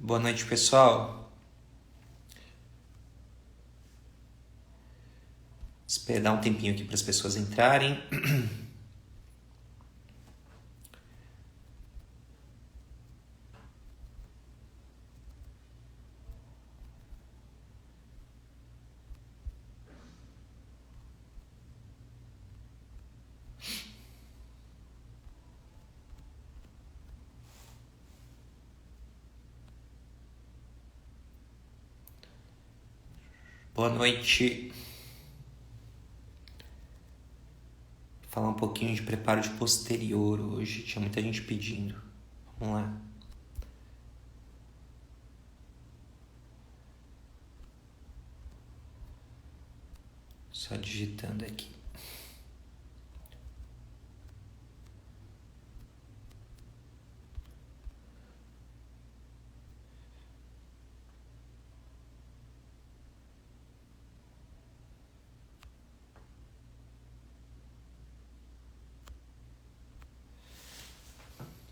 Boa noite, pessoal. Esperar um tempinho aqui para as pessoas entrarem. Boa noite. Vou falar um pouquinho de preparo de posterior hoje. Tinha muita gente pedindo. Vamos lá. Só digitando aqui.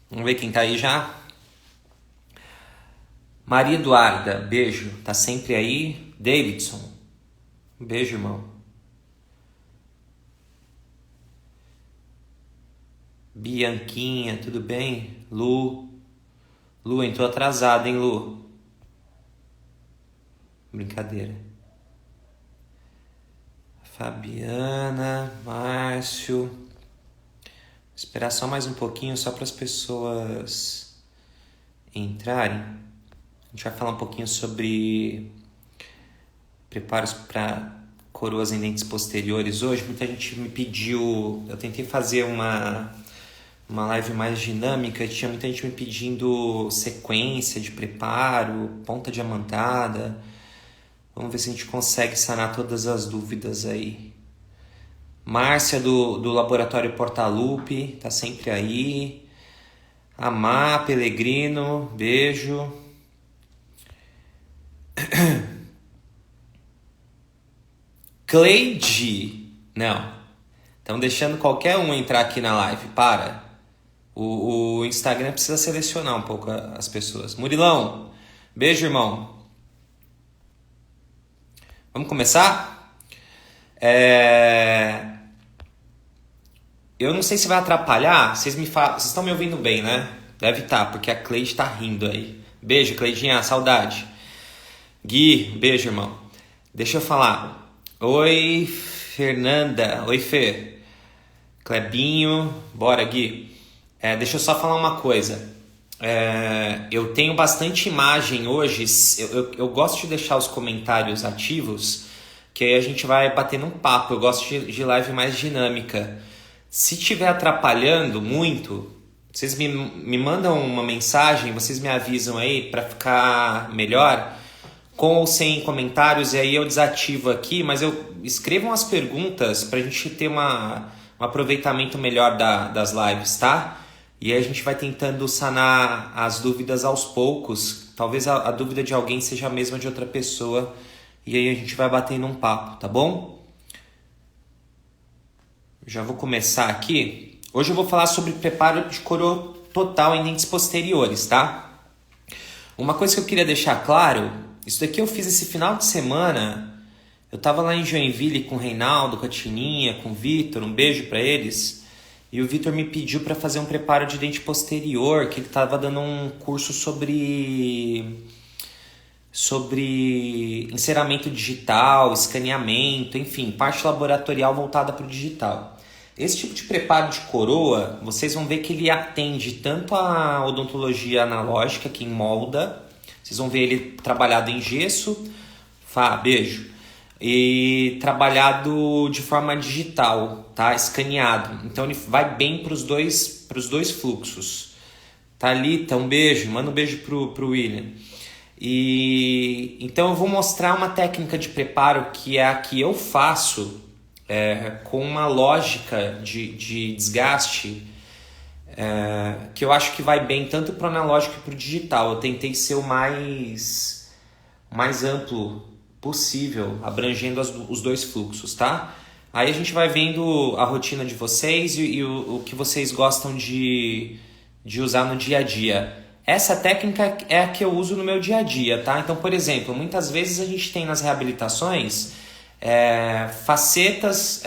Vamos ver quem tá aí já. Maria Eduarda, beijo. Tá sempre aí. Davidson, beijo, irmão. Bianquinha, tudo bem? Lu, entrou atrasada, hein, Lu? Brincadeira. Fabiana, Márcio. Vou esperar só mais um pouquinho, só para as pessoas entrarem. A gente vai falar um pouquinho sobre preparos para coroas em dentes posteriores hoje. Muita gente me pediu, eu tentei fazer uma live mais dinâmica, tinha muita gente me pedindo sequência de preparo, ponta diamantada. Vamos ver se a gente consegue sanar todas as dúvidas aí. Márcia do Laboratório Portalupe, tá sempre aí. Amar Pelegrino, beijo. Cleide, não. Estão deixando qualquer um entrar aqui na live, para. O Instagram precisa selecionar um pouco as pessoas. Murilão, beijo, irmão. Vamos começar? Eu não sei se vai atrapalhar. Vocês estão me ouvindo bem, né? Deve estar, porque a Cleide tá rindo aí. Beijo, Cleidinha, saudade. Gui, beijo, irmão. Deixa eu falar. Oi, Fernanda. Oi, Fê. Clebinho. Bora, Gui. Deixa eu só falar uma coisa. Eu tenho bastante imagem hoje. Eu gosto de deixar os comentários ativos, que aí a gente vai batendo um papo. Eu gosto de live mais dinâmica. Se estiver atrapalhando muito, vocês me mandam uma mensagem, vocês me avisam aí para ficar melhor, com ou sem comentários, e aí eu desativo aqui, mas escrevam as perguntas para a gente ter um aproveitamento melhor das lives, tá? E aí a gente vai tentando sanar as dúvidas aos poucos. Talvez a dúvida de alguém seja a mesma de outra pessoa, e aí a gente vai batendo um papo, tá bom? Já vou começar aqui. Hoje eu vou falar sobre preparo de coroa total em dentes posteriores, tá? Uma coisa que eu queria deixar claro, isso daqui eu fiz esse final de semana. Eu tava lá em Joinville com o Reinaldo, com a Tininha, com o Vitor, um beijo pra eles. E o Vitor me pediu para fazer um preparo de dente posterior, que ele tava dando um curso sobre enceramento digital, escaneamento, enfim, parte laboratorial voltada para o digital. Esse tipo de preparo de coroa, vocês vão ver que ele atende tanto a odontologia analógica, que molda, vocês vão ver ele trabalhado em gesso, beijo, e trabalhado de forma digital, tá? Escaneado. Então ele vai bem para os dois fluxos. Thalita, um beijo, manda um beijo pro William. Então eu vou mostrar uma técnica de preparo que é a que eu faço com uma lógica de desgaste que eu acho que vai bem tanto para o analógico e para o digital. Eu tentei ser o mais amplo possível, abrangendo os dois fluxos, tá? Aí a gente vai vendo a rotina de vocês e o que vocês gostam de usar no dia a dia. Essa técnica é a que eu uso no meu dia a dia, tá? Então, por exemplo, muitas vezes a gente tem nas reabilitações facetas,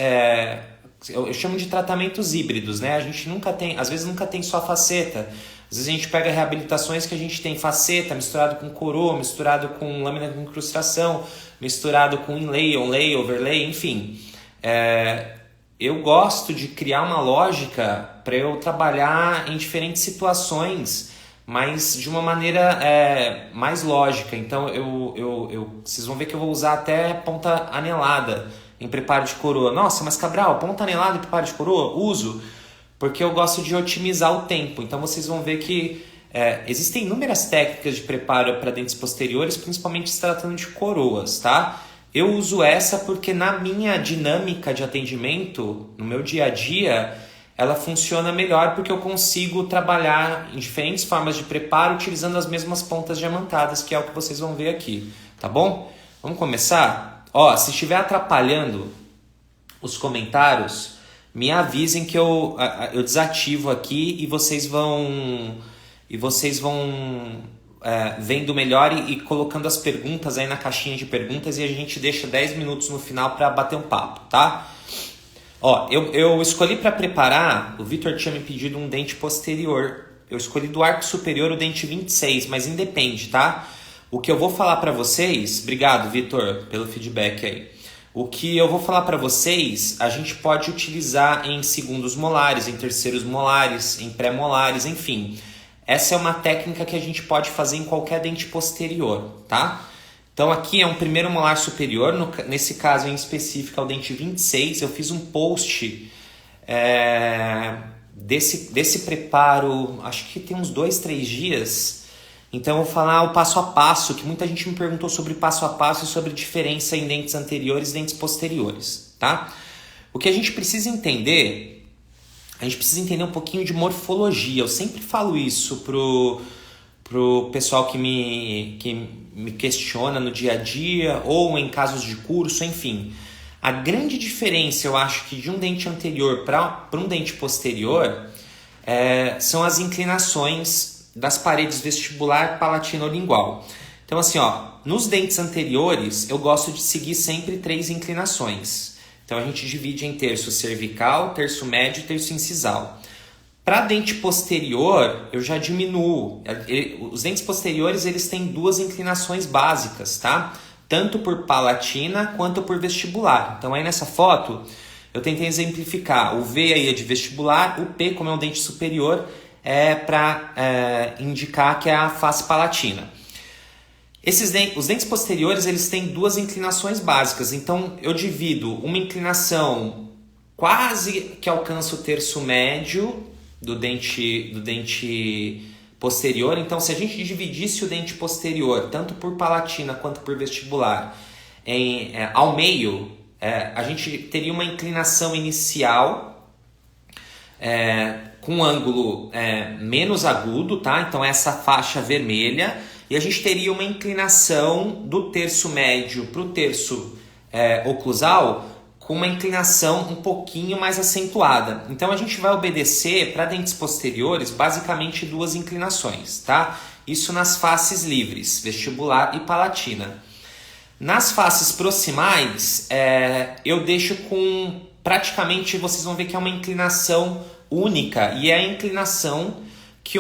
eu chamo de tratamentos híbridos, né? A gente nunca tem, às vezes nunca tem só faceta. Às vezes a gente pega reabilitações que a gente tem faceta misturado com coroa, misturado com lâmina de incrustação, misturado com inlay, onlay, overlay, enfim. Eu gosto de criar uma lógica para eu trabalhar em diferentes situações, mas de uma maneira mais lógica. Então vocês vão ver que eu vou usar até ponta anelada em preparo de coroa. Nossa, mas Cabral, ponta anelada em preparo de coroa? Uso, porque eu gosto de otimizar o tempo. Então vocês vão ver que existem inúmeras técnicas de preparo para dentes posteriores, principalmente se tratando de coroas, tá? Eu uso essa porque na minha dinâmica de atendimento, no meu dia a dia, ela funciona melhor porque eu consigo trabalhar em diferentes formas de preparo utilizando as mesmas pontas diamantadas, que é o que vocês vão ver aqui, tá bom? Vamos começar? Ó, se estiver atrapalhando os comentários, me avisem que eu desativo aqui e vocês vão vendo melhor e colocando as perguntas aí na caixinha de perguntas, e a gente deixa 10 minutos no final para bater um papo, tá? Ó, eu escolhi para preparar, o Vitor tinha me pedido um dente posterior. Eu escolhi do arco superior o dente 26, mas independe, tá? O que eu vou falar para vocês, obrigado, Vitor, pelo feedback aí. O que eu vou falar para vocês, a gente pode utilizar em segundos molares, em terceiros molares, em pré-molares, enfim. Essa é uma técnica que a gente pode fazer em qualquer dente posterior, tá? Então aqui é um primeiro molar superior, nesse caso em específico é o dente 26. Eu fiz um post desse preparo, acho que tem uns 2-3 dias. Então eu vou falar o passo a passo, que muita gente me perguntou sobre passo a passo e sobre diferença em dentes anteriores e dentes posteriores, tá? O que a gente precisa entender um pouquinho de morfologia. Eu sempre falo isso pro pessoal que me questiona no dia a dia ou em casos de curso, enfim. A grande diferença, eu acho, que de um dente anterior para um dente posterior são as inclinações das paredes vestibular, palatino-lingual. Então, assim, ó, nos dentes anteriores, eu gosto de seguir sempre 3 inclinações. Então, a gente divide em terço cervical, terço médio e terço incisal. Para dente posterior, eu já diminuo. Os dentes posteriores, eles têm 2 inclinações básicas, tá? Tanto por palatina quanto por vestibular. Então, aí nessa foto, eu tentei exemplificar. O V aí é de vestibular, o P, como é um dente superior, é para indicar que é a face palatina. Os dentes posteriores, eles têm 2 inclinações básicas. Então, eu divido uma inclinação quase que alcança o terço médio do dente posterior. Então, se a gente dividisse o dente posterior, tanto por palatina quanto por vestibular, ao meio, a gente teria uma inclinação inicial com um ângulo menos agudo, tá? Então, essa faixa vermelha. E a gente teria uma inclinação do terço médio para o terço oclusal com uma inclinação um pouquinho mais acentuada. Então a gente vai obedecer para dentes posteriores basicamente 2 inclinações, tá? Isso nas faces livres, vestibular e palatina. Nas faces proximais, eu deixo com praticamente, vocês vão ver que é uma inclinação única, e é a inclinação que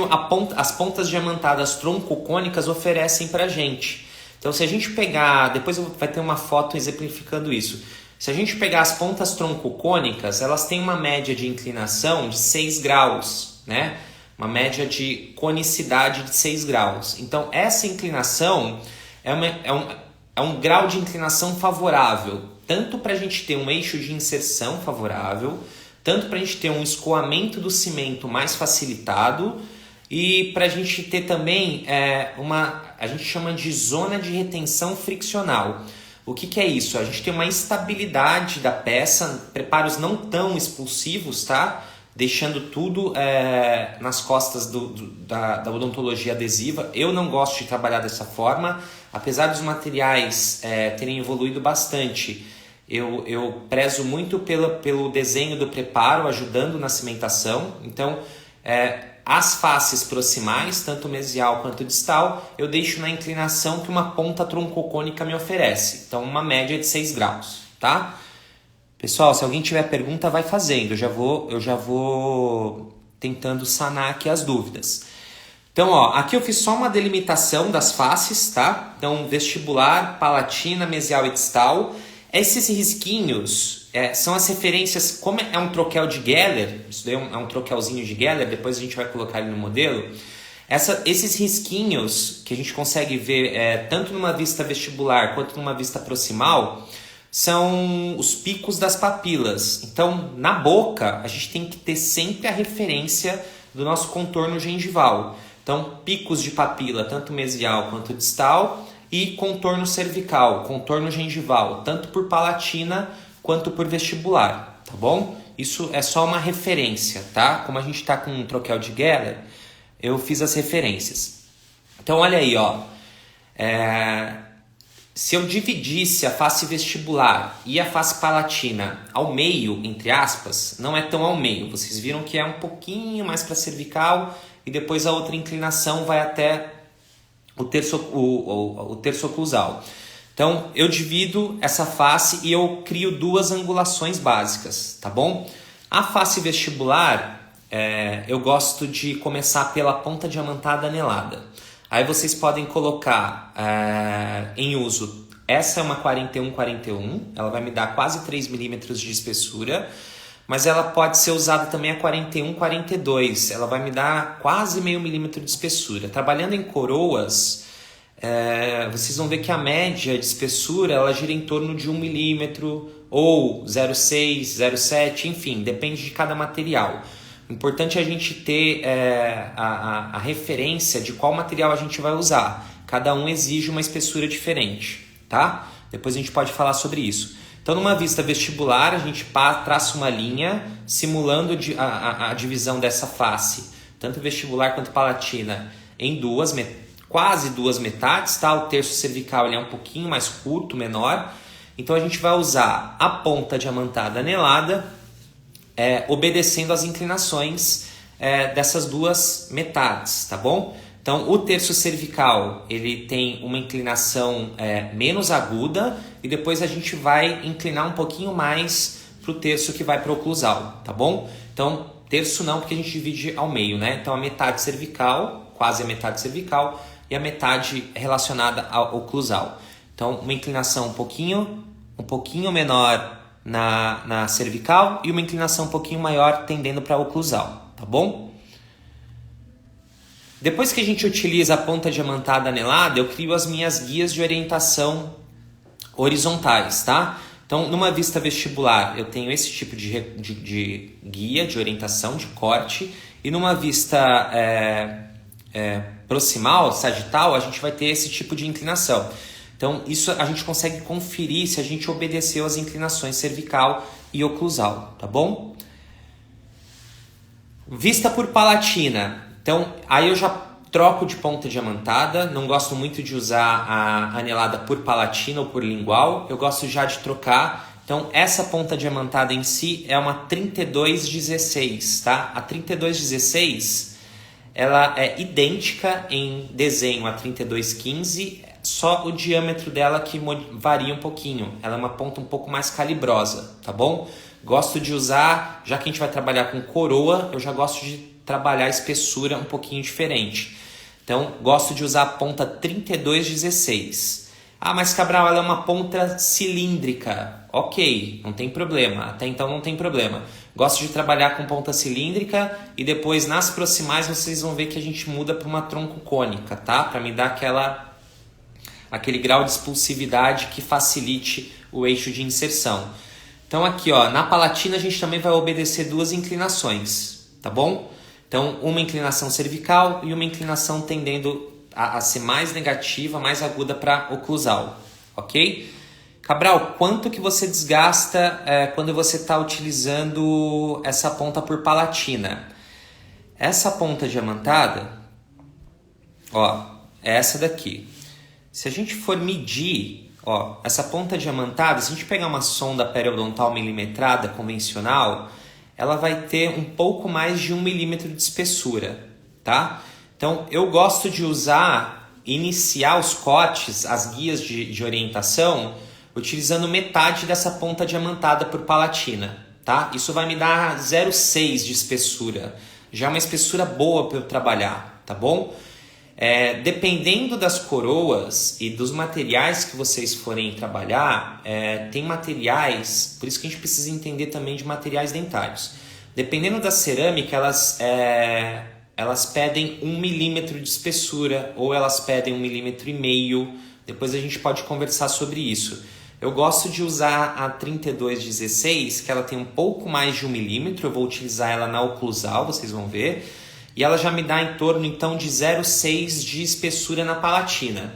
as pontas diamantadas troncocônicas oferecem para a gente. Então, se a gente pegar, depois vai ter uma foto exemplificando isso. Se a gente pegar as pontas troncocônicas, elas têm uma média de inclinação de 6 graus, né? Uma média de conicidade de 6 graus. Então, essa inclinação é um grau de inclinação favorável, tanto para a gente ter um eixo de inserção favorável, tanto para a gente ter um escoamento do cimento mais facilitado, e para a gente ter também a gente chama de zona de retenção friccional. O que é isso? A gente tem uma estabilidade da peça, preparos não tão expulsivos, tá? Deixando tudo nas costas da odontologia adesiva. Eu não gosto de trabalhar dessa forma, apesar dos materiais terem evoluído bastante. Eu prezo muito pelo desenho do preparo, ajudando na cimentação. Então, As faces proximais, tanto mesial quanto distal, eu deixo na inclinação que uma ponta troncocônica me oferece. Então, uma média de 6 graus, tá? Pessoal, se alguém tiver pergunta, vai fazendo. Eu já vou tentando sanar aqui as dúvidas. Então, ó, aqui eu fiz só uma delimitação das faces, tá? Então, vestibular, palatina, mesial e distal. Esses risquinhos são as referências, como é um troquel de Geller, isso daí é um troquelzinho de Geller, depois a gente vai colocar ele no modelo. Esses risquinhos que a gente consegue ver tanto numa vista vestibular quanto numa vista proximal, são os picos das papilas. Então, na boca, a gente tem que ter sempre a referência do nosso contorno gengival. Então, picos de papila, tanto mesial quanto distal, e contorno cervical, contorno gengival, tanto por palatina quanto por vestibular, tá bom? Isso é só uma referência, tá? Como a gente está com um troquel de Geller, eu fiz as referências. Então, olha aí, ó. Se eu dividisse a face vestibular e a face palatina ao meio, entre aspas, não é tão ao meio. Vocês viram que é um pouquinho mais para cervical e depois a outra inclinação vai até o terço oclusal. Então, eu divido essa face e eu crio duas angulações básicas, tá bom? A face vestibular, eu gosto de começar pela ponta diamantada anelada. Aí vocês podem colocar em uso, essa é uma 41-41, ela vai me dar quase 3 milímetros de espessura, mas ela pode ser usada também a 41-42, ela vai me dar quase meio milímetro de espessura. Trabalhando em coroas, vocês vão ver que a média de espessura ela gira em torno de 1 milímetro ou 0,6, 0,7, enfim, depende de cada material. O importante é a gente ter a referência de qual material a gente vai usar. Cada um exige uma espessura diferente, tá? Depois a gente pode falar sobre isso. Então, numa vista vestibular, a gente traça uma linha simulando a divisão dessa face, tanto vestibular quanto palatina, em quase duas metades, tá? O terço cervical ele é um pouquinho mais curto, menor. Então, a gente vai usar a ponta diamantada anelada, obedecendo às inclinações dessas duas metades, tá bom? Então, o terço cervical ele tem uma inclinação menos aguda e depois a gente vai inclinar um pouquinho mais para o terço que vai para o oclusal, tá bom? Então, terço não, porque a gente divide ao meio, né? Então, a metade cervical, quase a metade cervical, e a metade relacionada ao oclusal. Então, uma inclinação um pouquinho menor na cervical e uma inclinação um pouquinho maior tendendo para a oclusal, tá bom? Depois que a gente utiliza a ponta diamantada anelada, eu crio as minhas guias de orientação horizontais, tá? Então, numa vista vestibular, eu tenho esse tipo de guia de orientação, de corte, e numa vista proximal, sagital, a gente vai ter esse tipo de inclinação. Então, isso a gente consegue conferir se a gente obedeceu às inclinações cervical e oclusal, tá bom? Vista por palatina. Então, aí eu já troco de ponta diamantada. Não gosto muito de usar a anelada por palatina ou por lingual. Eu gosto já de trocar. Então, essa ponta diamantada em si é uma 3216, tá? A 3216, ela é idêntica em desenho a 3215, só o diâmetro dela que varia um pouquinho. Ela é uma ponta um pouco mais calibrosa, tá bom? Gosto de usar, já que a gente vai trabalhar com coroa, eu já gosto de trabalhar a espessura um pouquinho diferente. Então, gosto de usar a ponta 3216. Ah, mas Cabral, ela é uma ponta cilíndrica. Ok, não tem problema. Até então não tem problema. Gosto de trabalhar com ponta cilíndrica e depois nas proximais vocês vão ver que a gente muda para uma tronco cônica, tá? Para me dar aquele grau de expulsividade que facilite o eixo de inserção. Então aqui, ó, na palatina a gente também vai obedecer duas inclinações, tá bom? Então, uma inclinação cervical e uma inclinação tendendo a ser mais negativa, mais aguda para oclusal, ok? Cabral, quanto que você desgasta quando você está utilizando essa ponta por palatina? Essa ponta diamantada, ó, é essa daqui. Se a gente for medir, ó, essa ponta diamantada, se a gente pegar uma sonda periodontal milimetrada convencional, ela vai ter um pouco mais de 1 milímetro de espessura, tá? Então, eu gosto de iniciar os cortes, as guias de orientação, utilizando metade dessa ponta diamantada por palatina, tá? Isso vai me dar 0,6 de espessura. Já é uma espessura boa para eu trabalhar, tá bom? Dependendo das coroas e dos materiais que vocês forem trabalhar, tem materiais, por isso que a gente precisa entender também de materiais dentários. Dependendo da cerâmica, elas pedem 1 milímetro de espessura ou elas pedem 1,5 milímetro. Depois a gente pode conversar sobre isso. Eu gosto de usar a 3216, que ela tem um pouco mais de 1 milímetro. Eu vou utilizar ela na oclusal, vocês vão ver. E ela já me dá em torno então de 0,6 de espessura na palatina.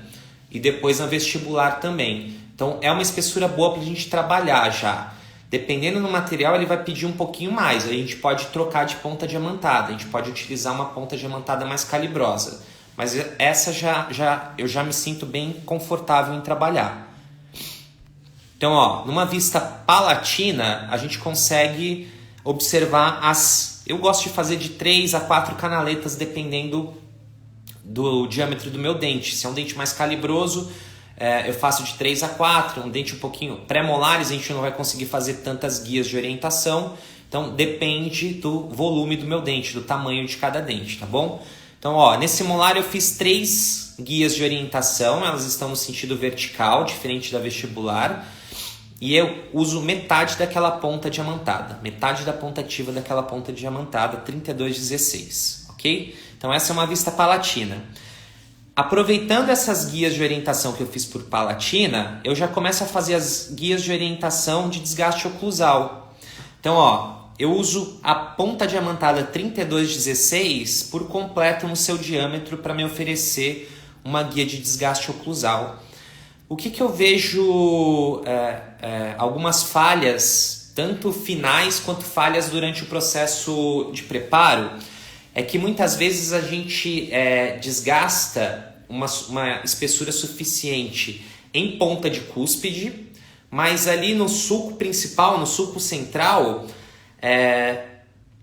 E depois na vestibular também. Então é uma espessura boa para a gente trabalhar já. Dependendo do material, ele vai pedir um pouquinho mais. A gente pode trocar de ponta diamantada. A gente pode utilizar uma ponta diamantada mais calibrosa. Mas essa eu já me sinto bem confortável em trabalhar. Então, ó, numa vista palatina, a gente consegue observar eu gosto de fazer de 3 a 4 canaletas, dependendo do diâmetro do meu dente. Se é um dente mais calibroso, eu faço de 3 a 4. Um dente um pouquinho pré-molares, a gente não vai conseguir fazer tantas guias de orientação. Então, depende do volume do meu dente, do tamanho de cada dente, tá bom? Então, ó, nesse molar eu fiz 3 guias de orientação. Elas estão no sentido vertical, diferente da vestibular. E eu uso metade daquela ponta diamantada, metade da ponta ativa daquela ponta diamantada, 3216, ok? Então essa é uma vista palatina. Aproveitando essas guias de orientação que eu fiz por palatina, eu já começo a fazer as guias de orientação de desgaste oclusal. Então, ó, eu uso a ponta diamantada 3216 por completo no seu diâmetro para me oferecer uma guia de desgaste oclusal. O que eu vejo algumas falhas, tanto finais quanto falhas durante o processo de preparo, é que muitas vezes a gente desgasta uma espessura suficiente em ponta de cúspide, mas ali no sulco principal, no sulco central,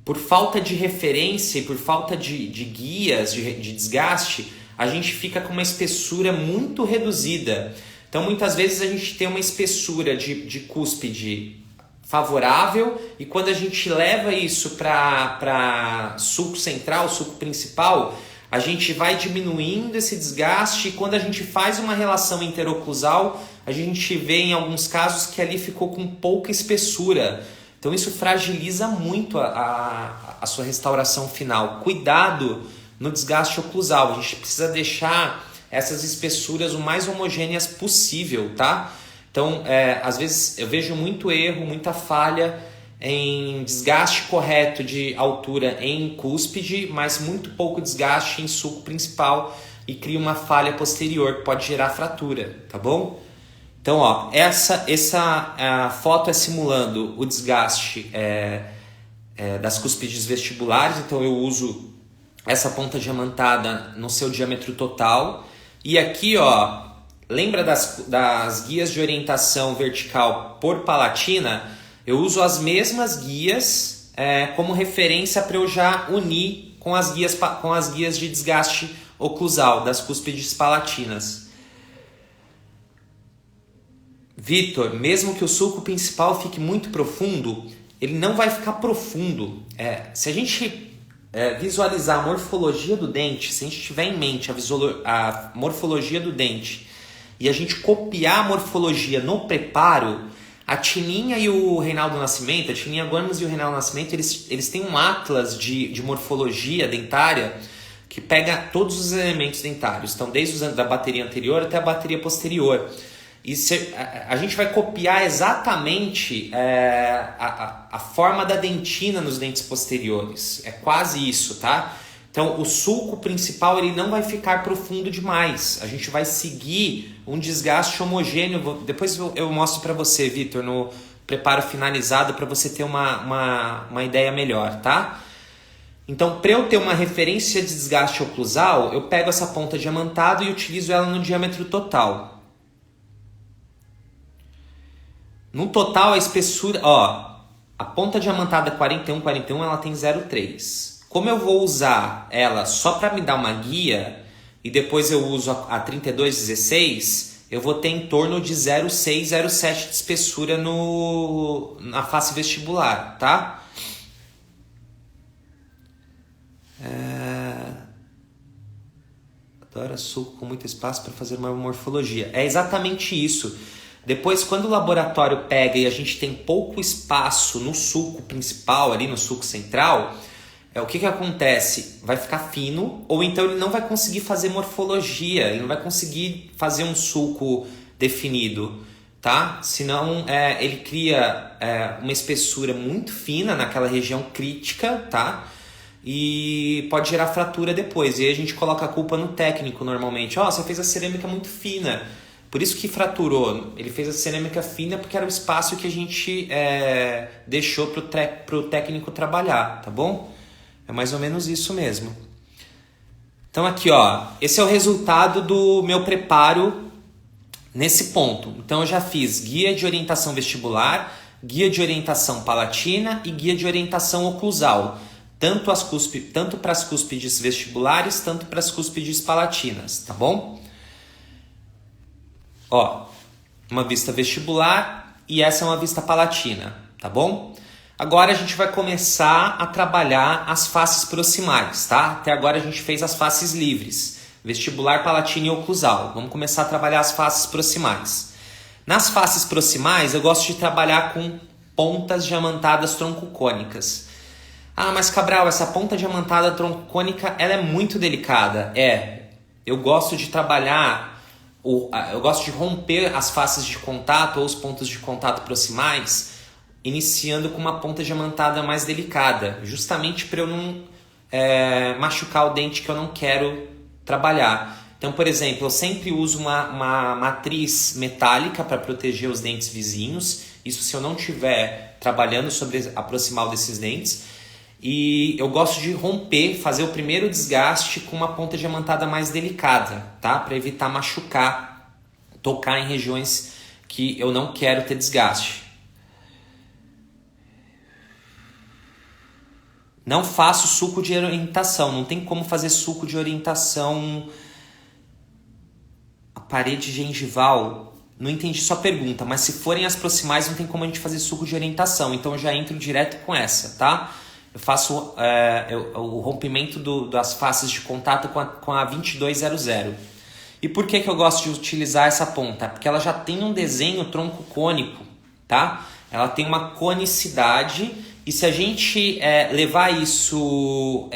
por falta de referência e por falta de guias de desgaste, a gente fica com uma espessura muito reduzida. Então, muitas vezes a gente tem uma espessura de cúspide favorável e quando a gente leva isso para sulco central, sulco principal, a gente vai diminuindo esse desgaste e quando a gente faz uma relação interoclusal, a gente vê em alguns casos que ali ficou com pouca espessura. Então, isso fragiliza muito a sua restauração final. Cuidado no desgaste oclusal, a gente precisa deixar essas espessuras o mais homogêneas possível, tá? Então, às vezes eu vejo muito erro, muita falha em desgaste correto de altura em cúspide, mas muito pouco desgaste em sulco principal e cria uma falha posterior que pode gerar fratura, tá bom? Então, ó, essa foto é simulando o desgaste das cúspides vestibulares, então eu uso essa ponta diamantada no seu diâmetro total. E aqui, ó, lembra das guias de orientação vertical por palatina? Eu uso as mesmas guias como referência para eu já unir com as guias de desgaste oclusal das cúspides palatinas. Vitor, mesmo que o sulco principal fique muito profundo, ele não vai ficar profundo. Se a gente visualizar a morfologia do dente, se a gente tiver em mente a morfologia do dente e a gente copiar a morfologia no preparo, a Tininha e o Reinaldo Nascimento, a Tininha Gomes e o Reinaldo Nascimento, eles têm um atlas de morfologia dentária que pega todos os elementos dentários, então desde a bateria anterior até a bateria posterior. E a gente vai copiar exatamente a forma da dentina nos dentes posteriores. É quase isso, tá? Então, o sulco principal ele não vai ficar profundo demais. A gente vai seguir um desgaste homogêneo. Depois eu mostro para você, Vitor, no preparo finalizado, para você ter uma ideia melhor, tá? Então, para eu ter uma referência de desgaste oclusal, eu pego essa ponta diamantada e utilizo ela no diâmetro total. No total, a espessura, ó, a ponta diamantada 41, ela tem 0,3. Como eu vou usar ela só para me dar uma guia e depois eu uso a 3216, eu vou ter em torno de 0,6, 0,7 de espessura na face vestibular, tá? Adora suco com muito espaço para fazer uma morfologia. É exatamente isso. Depois, quando o laboratório pega e a gente tem pouco espaço no suco principal, ali no suco central, o que acontece? Vai ficar fino, ou então ele não vai conseguir fazer morfologia, ele não vai conseguir fazer um suco definido, tá? Senão ele cria uma espessura muito fina naquela região crítica, tá? E pode gerar fratura depois. E aí a gente coloca a culpa no técnico normalmente. Você fez a cerâmica muito fina. Por isso que fraturou. Ele fez a cerâmica fina porque era o espaço que a gente deixou pro técnico trabalhar, tá bom? É mais ou menos isso mesmo. Então aqui, esse é o resultado do meu preparo nesse ponto. Então eu já fiz guia de orientação vestibular, guia de orientação palatina e guia de orientação oclusal. Tanto para as cúspides vestibulares, tanto para as cúspides palatinas, tá bom? Uma vista vestibular e essa é uma vista palatina, tá bom? Agora a gente vai começar a trabalhar as faces proximais, tá? Até agora a gente fez as faces livres, vestibular, palatina e oclusal. Vamos começar a trabalhar as faces proximais. Nas faces proximais eu gosto de trabalhar com pontas diamantadas troncocônicas. Mas Cabral, essa ponta diamantada troncocônica, ela é muito delicada. Eu gosto de trabalhar, eu gosto de romper as faces de contato ou os pontos de contato proximais, iniciando com uma ponta diamantada mais delicada, justamente para eu não machucar o dente que eu não quero trabalhar. Então, por exemplo, eu sempre uso uma matriz metálica para proteger os dentes vizinhos, isso se eu não estiver trabalhando sobre a proximal desses dentes. E eu gosto de romper, fazer o primeiro desgaste com uma ponta diamantada mais delicada, tá? Para evitar machucar, tocar em regiões que eu não quero ter desgaste. Não faço suco de orientação, não tem como fazer suco de orientação. A parede gengival, não entendi sua pergunta, mas se forem as proximais não tem como a gente fazer suco de orientação, então eu já entro direto com essa, tá? Eu faço o rompimento das faces de contato com a 2200. E por que eu gosto de utilizar essa ponta? Porque ela já tem um desenho troncocônico, tá? Ela tem uma conicidade e se a gente levar isso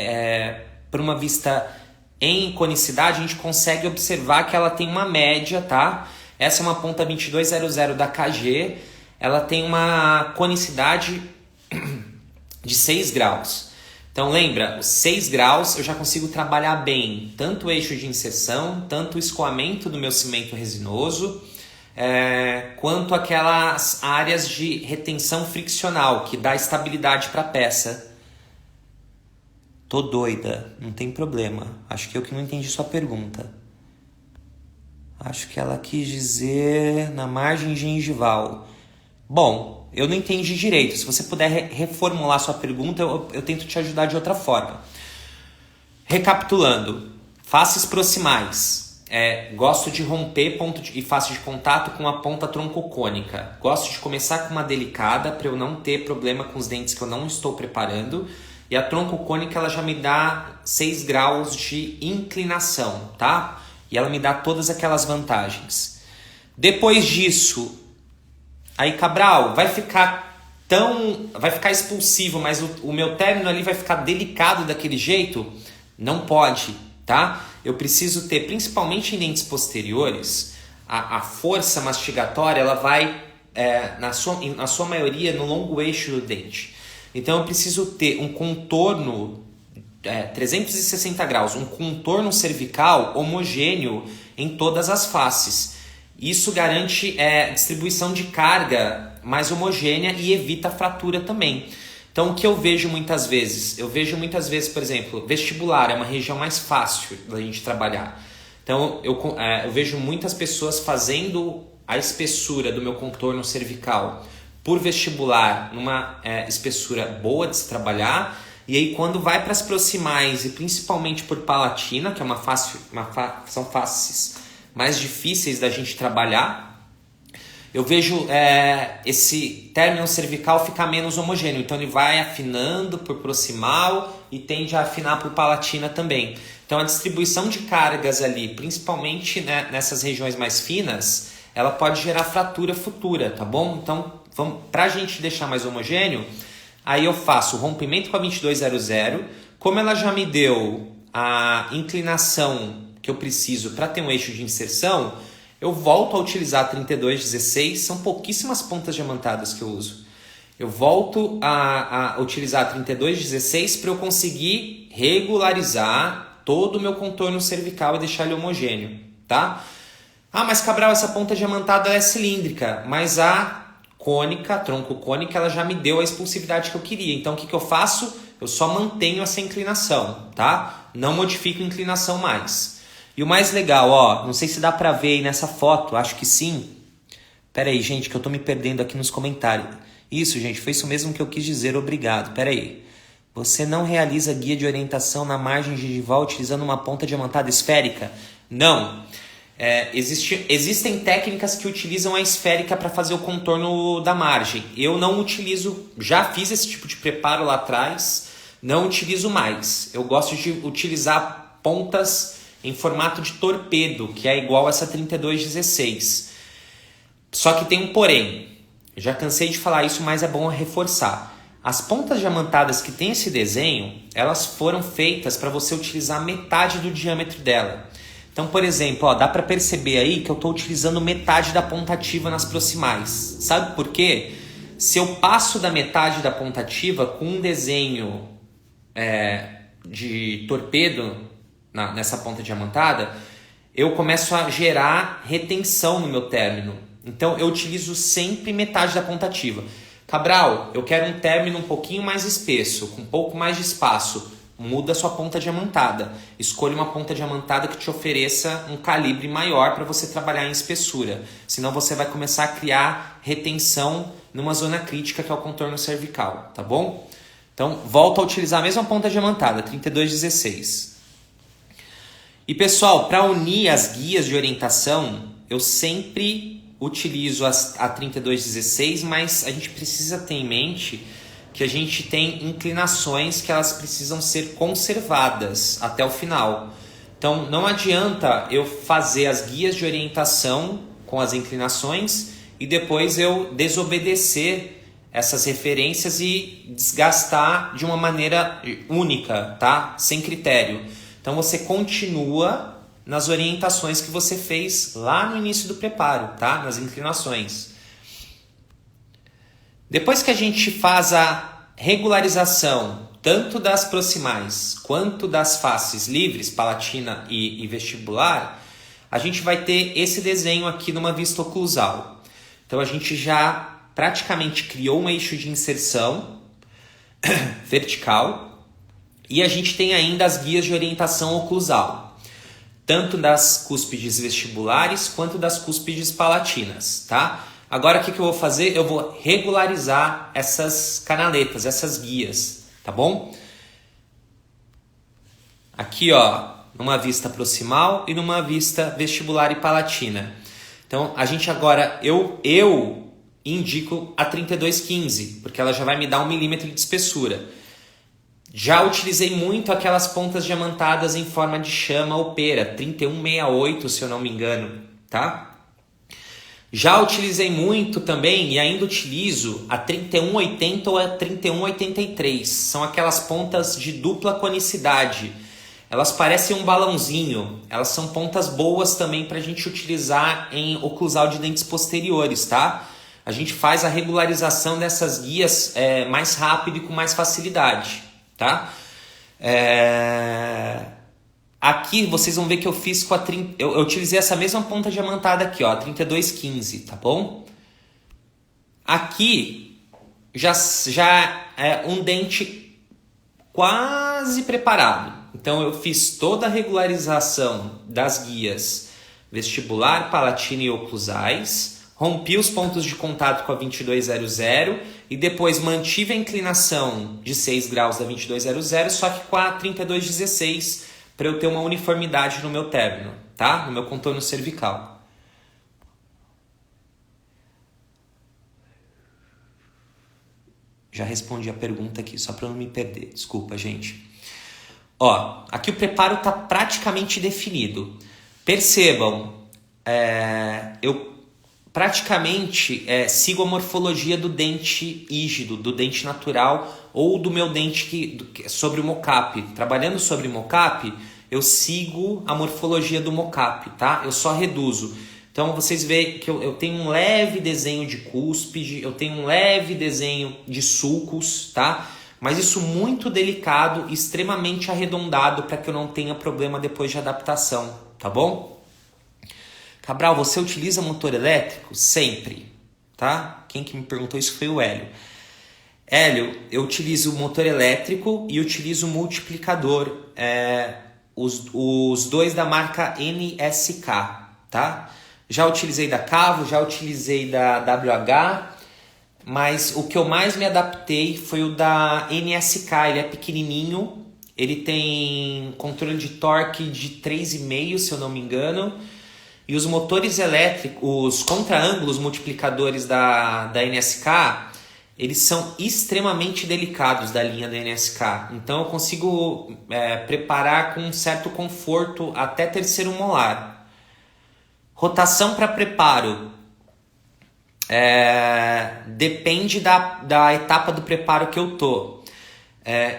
para uma vista em conicidade, a gente consegue observar que ela tem uma média, tá? Essa é uma ponta 2200 da KG, ela tem uma conicidade de 6 graus. Então lembra, os 6 graus eu já consigo trabalhar bem tanto o eixo de inserção, tanto o escoamento do meu cimento resinoso, quanto aquelas áreas de retenção friccional que dá estabilidade para a peça. Tô doida, não tem problema. Acho que eu que não entendi sua pergunta. Acho que ela quis dizer na margem gengival. Bom, eu não entendi direito. Se você puder reformular sua pergunta, eu tento te ajudar de outra forma. Recapitulando, faces proximais. Gosto de romper ponto e face de contato com a ponta troncocônica. Gosto de começar com uma delicada para eu não ter problema com os dentes que eu não estou preparando. E a troncocônica ela já me dá 6 graus de inclinação, tá? E ela me dá todas aquelas vantagens. Depois disso, aí Cabral, vai ficar expulsivo, mas o meu término ali vai ficar delicado daquele jeito? Não pode, tá? Eu preciso ter, principalmente em dentes posteriores, a força mastigatória, ela vai, na sua maioria, no longo eixo do dente. Então eu preciso ter um contorno 360 graus, um contorno cervical homogêneo em todas as faces. Isso garante distribuição de carga mais homogênea e evita fratura também. Então o que eu vejo muitas vezes? Eu vejo muitas vezes, por exemplo, vestibular é uma região mais fácil da gente trabalhar. Então eu vejo muitas pessoas fazendo a espessura do meu contorno cervical por vestibular numa espessura boa de se trabalhar E aí quando vai para as proximais e principalmente por palatina, que é são faces mais difíceis da gente trabalhar, eu vejo esse término cervical ficar menos homogêneo. Então ele vai afinando por proximal e tende a afinar por palatina também. Então a distribuição de cargas ali, principalmente, né, nessas regiões mais finas, ela pode gerar fratura futura, tá bom? Então, para a gente deixar mais homogêneo, aí eu faço o rompimento com a 2200. Como ela já me deu a inclinação que eu preciso para ter um eixo de inserção, eu volto a utilizar a 3216, são pouquíssimas pontas diamantadas que eu uso. Eu volto a utilizar a 3216 para eu conseguir regularizar todo o meu contorno cervical e deixar ele homogêneo, tá? Ah, mas Cabral, essa ponta diamantada é cilíndrica, mas a cônica, tronco cônica, ela já me deu a expulsividade que eu queria. Então o que eu faço? Eu só mantenho essa inclinação, tá? Não modifico a inclinação mais. E o mais legal, ó, não sei se dá pra ver aí nessa foto, acho que sim. Pera aí, gente, que eu tô me perdendo aqui nos comentários. Isso, gente, foi isso mesmo que eu quis dizer, obrigado. Pera aí. Você não realiza guia de orientação na margem gengival utilizando uma ponta diamantada esférica? Não. Existem técnicas que utilizam a esférica para fazer o contorno da margem. Eu não utilizo, já fiz esse tipo de preparo lá atrás, não utilizo mais. Eu gosto de utilizar pontas em formato de torpedo, que é igual essa 3216. Só que tem um porém. Já cansei de falar isso, mas é bom reforçar. As pontas diamantadas que tem esse desenho, elas foram feitas para você utilizar metade do diâmetro dela. Então, por exemplo, ó, dá para perceber aí que eu estou utilizando metade da ponta ativa nas proximais. Sabe por quê? Se eu passo da metade da ponta ativa com um desenho de torpedo nessa ponta diamantada, eu começo a gerar retenção no meu término. Então eu utilizo sempre metade da ponta ativa. Cabral, eu quero um término um pouquinho mais espesso, com um pouco mais de espaço. Muda a sua ponta diamantada. Escolha uma ponta diamantada que te ofereça um calibre maior para você trabalhar em espessura. Senão você vai começar a criar retenção numa zona crítica que é o contorno cervical, tá bom? Então volta a utilizar a mesma ponta diamantada, 3216. E pessoal, para unir as guias de orientação, eu sempre utilizo a 3216, mas a gente precisa ter em mente que a gente tem inclinações que elas precisam ser conservadas até o final. Então não adianta eu fazer as guias de orientação com as inclinações e depois eu desobedecer essas referências e desgastar de uma maneira única, tá? Sem critério. Então você continua nas orientações que você fez lá no início do preparo, tá? Nas inclinações. Depois que a gente faz a regularização tanto das proximais quanto das faces livres, palatina e vestibular, a gente vai ter esse desenho aqui numa vista oclusal. Então a gente já praticamente criou um eixo de inserção vertical. E a gente tem ainda as guias de orientação oclusal, tanto das cúspides vestibulares quanto das cúspides palatinas, tá? Agora o que eu vou fazer? Eu vou regularizar essas canaletas, essas guias, tá bom? Aqui, ó, numa vista proximal e numa vista vestibular e palatina. Então, a gente agora, eu indico a 3215, porque ela já vai me dar 1 milímetro de espessura. Já utilizei muito aquelas pontas diamantadas em forma de chama ou pera, 3168, se eu não me engano, tá? Já utilizei muito também e ainda utilizo a 3180 ou a 3183. São aquelas pontas de dupla conicidade. Elas parecem um balãozinho. Elas são pontas boas também para a gente utilizar em oclusal de dentes posteriores, tá? A gente faz a regularização dessas guias mais rápido e com mais facilidade. Tá? Aqui vocês vão ver que eu fiz com a eu utilizei essa mesma ponta diamantada aqui, ó, 3215, tá bom? Aqui já é um dente quase preparado. Então eu fiz toda a regularização das guias vestibular, palatina e oclusais, rompi os pontos de contato com a 2200 e depois mantive a inclinação de 6 graus da 2200, só que com a 3216, para eu ter uma uniformidade no meu término, tá? No meu contorno cervical. Já respondi a pergunta aqui, só para não me perder. Desculpa, gente. Ó, aqui o preparo está praticamente definido. Percebam, eu praticamente sigo a morfologia do dente rígido, do dente natural ou do meu dente sobre o mocap. Trabalhando sobre o mocap, eu sigo a morfologia do mocap, tá? Eu só reduzo. Então vocês veem que eu tenho um leve desenho de cúspide, eu tenho um leve desenho de sulcos, tá? Mas isso muito delicado, extremamente arredondado para que eu não tenha problema depois de adaptação, tá bom? Cabral, você utiliza motor elétrico? Sempre, tá? Quem que me perguntou isso foi o Hélio. Hélio, eu utilizo motor elétrico e utilizo multiplicador, os dois da marca NSK, tá? Já utilizei da Cavo, já utilizei da WH, mas o que eu mais me adaptei foi o da NSK. Ele é pequenininho, ele tem controle de torque de 3,5, se eu não me engano. E os motores elétricos, os contra-ângulos multiplicadores da NSK, eles são extremamente delicados da linha da NSK. Então eu consigo preparar com um certo conforto até terceiro molar. Rotação para preparo. Depende da etapa do preparo que eu tô.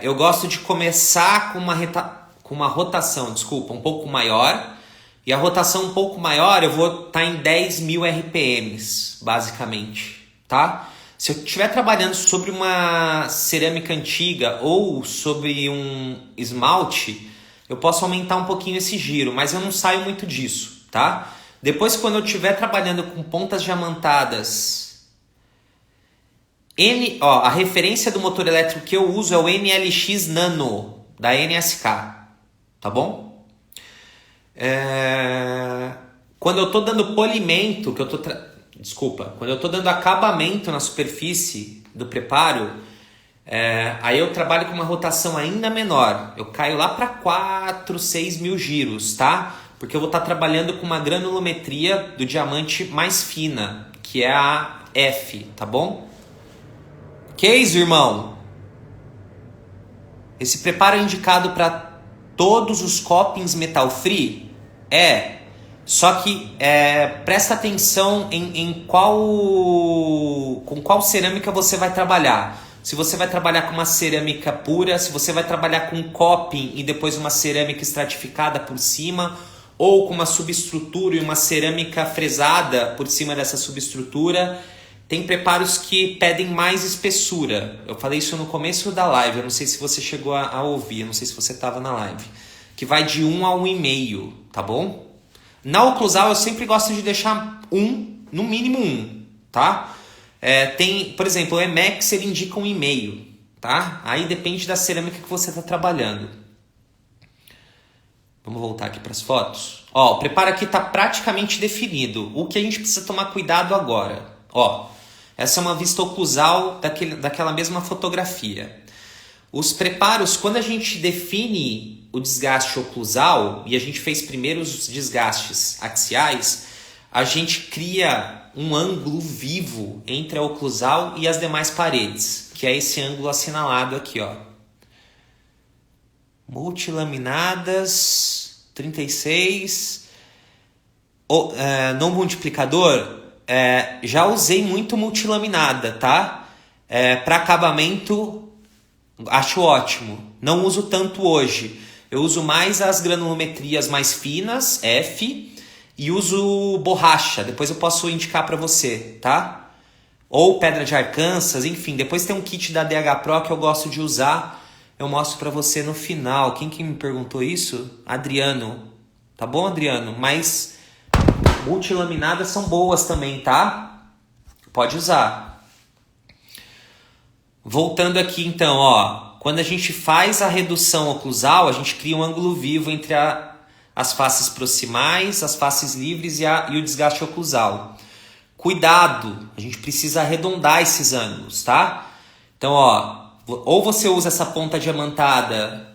Eu gosto de começar com uma rotação, um pouco maior. E a rotação um pouco maior, eu vou estar em 10.000 RPMs, basicamente, tá? Se eu estiver trabalhando sobre uma cerâmica antiga ou sobre um esmalte, eu posso aumentar um pouquinho esse giro, mas eu não saio muito disso, tá? Depois, quando eu estiver trabalhando com pontas diamantadas, a referência do motor elétrico que eu uso é o NLX Nano, da NSK, tá bom? Quando eu estou dando polimento, quando eu estou dando acabamento na superfície do preparo, aí eu trabalho com uma rotação ainda menor. Eu caio lá para 4, 6 mil giros, tá? Porque eu vou estar trabalhando com uma granulometria do diamante mais fina, que é a F, tá bom? Que é isso, irmão? Esse preparo é indicado para todos os copings metal free? Só que presta atenção com qual cerâmica você vai trabalhar. Se você vai trabalhar com uma cerâmica pura, se você vai trabalhar com coping e depois uma cerâmica estratificada por cima, ou com uma subestrutura e uma cerâmica fresada por cima dessa subestrutura. Tem preparos que pedem mais espessura. Eu falei isso no começo da live, eu não sei se você chegou a ouvir, eu não sei se você estava na live. Que vai de 1 a 1,5, tá bom? Na oclusal eu sempre gosto de deixar no mínimo 1, tá? Por exemplo, o Emax ele indica 1,5, tá? Aí depende da cerâmica que você está trabalhando. Vamos voltar aqui para as fotos. O preparo aqui está praticamente definido. O que a gente precisa tomar cuidado agora? Essa é uma vista oclusal daquela mesma fotografia. Os preparos, quando a gente define o desgaste oclusal, e a gente fez primeiro os desgastes axiais, a gente cria um ângulo vivo entre a oclusal e as demais paredes, que é esse ângulo assinalado aqui, Multilaminadas, 36. No multiplicador, já usei muito multilaminada, tá? Para acabamento, acho ótimo. Não uso tanto hoje. Eu uso mais as granulometrias mais finas, F, e uso borracha. Depois eu posso indicar para você, tá? Ou pedra de Arkansas, enfim. Depois tem um kit da DH Pro que eu gosto de usar. Eu mostro para você no final. Quem que me perguntou isso? Adriano. Tá bom, Adriano? Mas multilaminadas são boas também, tá? Pode usar. Voltando aqui então, quando a gente faz a redução oclusal, a gente cria um ângulo vivo entre as faces proximais, as faces livres e o desgaste oclusal. cuidado, a gente precisa arredondar esses ângulos, tá? Então, ó, ou você usa essa ponta diamantada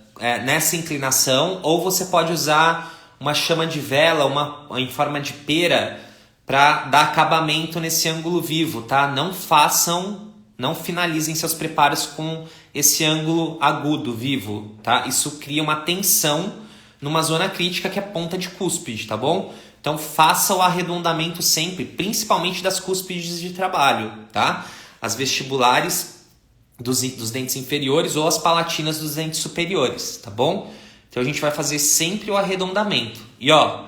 nessa inclinação, ou você pode usar uma chama de vela, uma em forma de pera, para dar acabamento nesse ângulo vivo, tá? Não finalizem seus preparos com esse ângulo agudo, vivo, tá? Isso cria uma tensão numa zona crítica que é a ponta de cúspide, tá bom? Então faça o arredondamento sempre, principalmente das cúspides de trabalho, tá? As vestibulares dos dentes inferiores ou as palatinas dos dentes superiores, tá bom? Então a gente vai fazer sempre o arredondamento. E ó,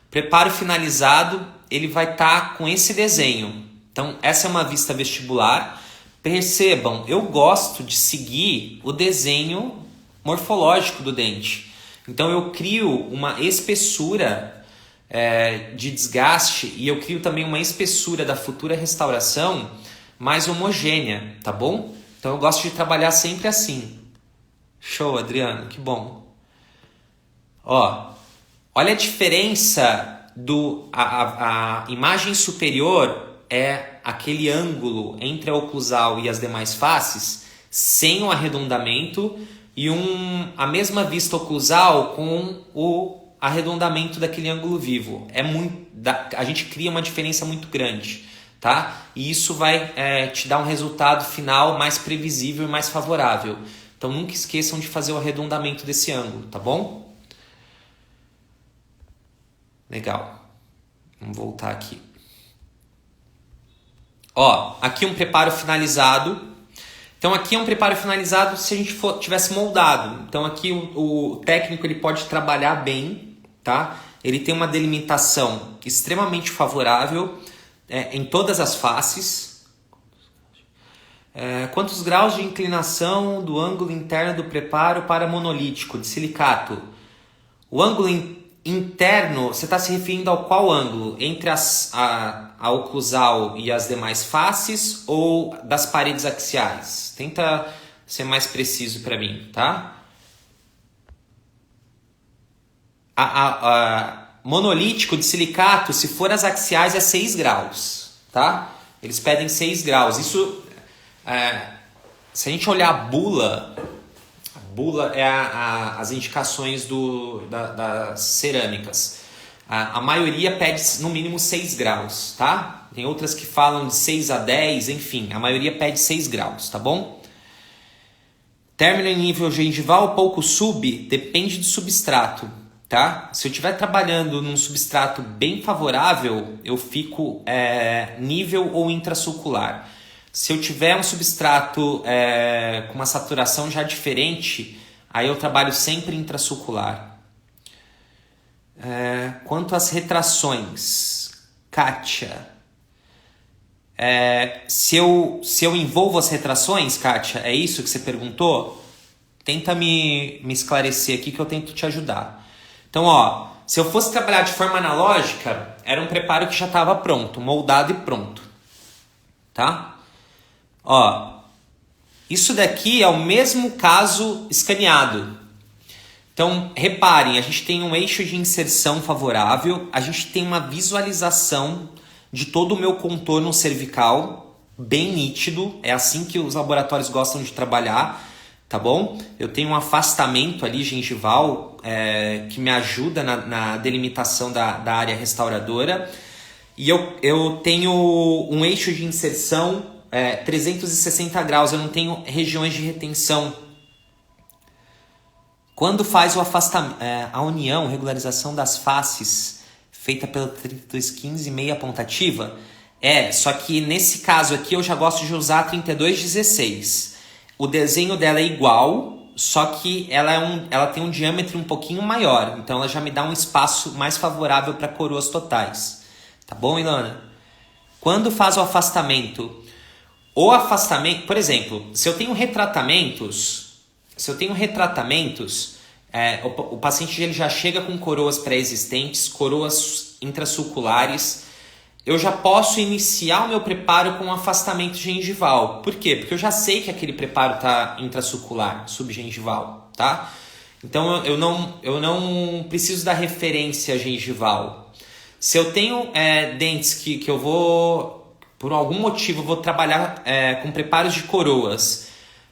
preparo finalizado, ele vai estar com esse desenho. Então essa é uma vista vestibular. Percebam, eu gosto de seguir o desenho morfológico do dente. Então eu crio uma espessura de desgaste e eu crio também uma espessura da futura restauração mais homogênea, tá bom? Então eu gosto de trabalhar sempre assim. Show, Adriano, que bom. Ó, olha a diferença a imagem superior é aquele ângulo entre a oclusal e as demais faces sem o arredondamento e a mesma vista oclusal com o arredondamento daquele ângulo vivo. A gente cria uma diferença muito grande, tá? E isso vai te dar um resultado final mais previsível e mais favorável. Então nunca esqueçam de fazer o arredondamento desse ângulo, tá bom? Legal. Vamos voltar aqui. Ó, aqui um preparo finalizado. Então aqui é um preparo finalizado se a gente tivesse moldado. Então aqui o técnico ele pode trabalhar bem, tá? Ele tem uma delimitação extremamente favorável em todas as faces. Quantos graus de inclinação do ângulo interno do preparo para monolítico de silicato? O ângulo interno, você está se referindo ao qual ângulo? Entre a oclusal e as demais faces ou das paredes axiais? Tenta ser mais preciso para mim, tá? Monolítico de silicato, se for as axiais, é 6 graus, tá? Eles pedem 6 graus. Isso, se a gente olhar a bula é as indicações das cerâmicas. A maioria pede no mínimo 6 graus, tá? Tem outras que falam de 6 a 10, enfim, a maioria pede 6 graus, tá bom? Término em nível gengival, pouco sub, depende do substrato, tá? Se eu estiver trabalhando num substrato bem favorável, eu fico nível ou intrasulcular. Se eu tiver um substrato com uma saturação já diferente, aí eu trabalho sempre intrasulcular. Quanto às retrações, Kátia, se eu envolvo as retrações, Kátia, é isso que você perguntou? Tenta me esclarecer aqui que eu tento te ajudar. Então, ó, se eu fosse trabalhar de forma analógica, era um preparo que já estava pronto, moldado e pronto, tá? Ó, isso daqui é o mesmo caso escaneado. Então, reparem, a gente tem um eixo de inserção favorável, a gente tem uma visualização de todo o meu contorno cervical, bem nítido, é assim que os laboratórios gostam de trabalhar, tá bom? Eu tenho um afastamento ali gengival que me ajuda na delimitação da área restauradora, e eu tenho um eixo de inserção 360 graus, eu não tenho regiões de retenção. Quando faz o afastamento, a união, regularização das faces, feita pela 3215 meia pontativa, só que nesse caso aqui eu já gosto de usar a 3216. O desenho dela é igual, só que ela tem um diâmetro um pouquinho maior, então ela já me dá um espaço mais favorável para coroas totais. Tá bom, Ilana? Quando faz o afastamento, por exemplo, se eu tenho retratamentos, o paciente ele já chega com coroas pré-existentes, coroas intrasulculares, eu já posso iniciar o meu preparo com um afastamento gengival. Por quê? Porque eu já sei que aquele preparo está intrasulcular, subgengival, tá? Então eu não preciso da referência gengival. Se eu tenho dentes que eu vou por algum motivo eu vou trabalhar com preparos de coroas,